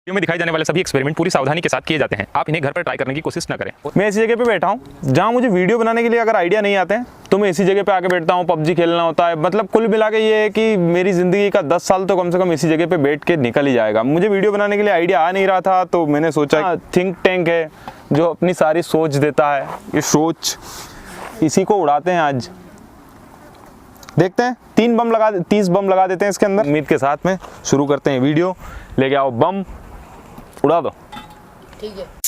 Video में दिखाए जाने वाले सभी एक्सपेरिमेंट पूरी सावधानी के साथ किए जाते हैं। आप इन्हें घर पर ट्राई करने की कोशिश न करें। मैं ऐसी जगह पे बैठा हूँ जहाँ मुझे वीडियो बनाने के लिए अगर आइडिया नहीं आते हैं तो मैं इसी जगह पे आके बैठता हूँ। पबजी खेलना होता है, मतलब कुल मिला के ये है कि मेरी ज़िंदगी का 10 साल तो कम से कम इसी जगह पे बैठ के निकल ही जाएगा। मुझे वीडियो बनाने के लिए आइडिया आ नहीं रहा था तो मैंने सोचा थिंक टैंक है जो अपनी सारी सोच देता है, ये सोच इसी को उड़ाते हैं आज। देखते हैं 30 बम लगा देते हैं इसके अंदर। उम्मीद के साथ में शुरू करते हैं वीडियो। लेके आओ बम, उड़ा दो। ठीक है।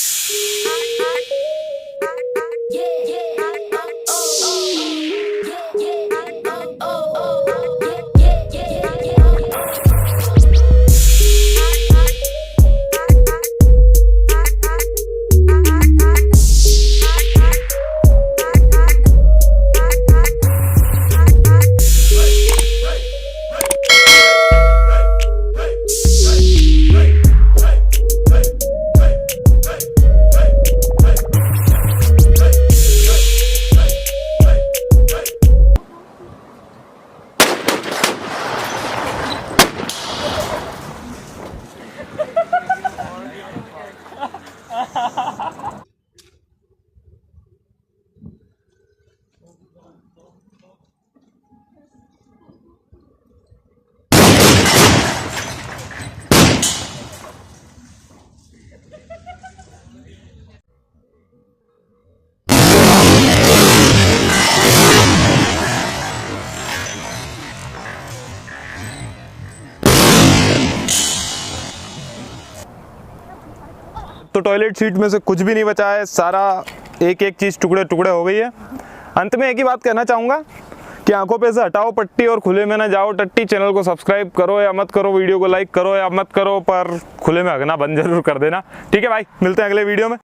तो टॉयलेट सीट में से कुछ भी नहीं बचा है, सारा एक एक चीज़ टुकड़े टुकड़े हो गई है। अंत में एक ही बात कहना चाहूँगा कि आंखों पे से हटाओ पट्टी और खुले में ना जाओ टट्टी। चैनल को सब्सक्राइब करो या मत करो, वीडियो को लाइक करो या मत करो, पर खुले में हगना बंद जरूर कर देना। ठीक है भाई, मिलते हैं अगले वीडियो में।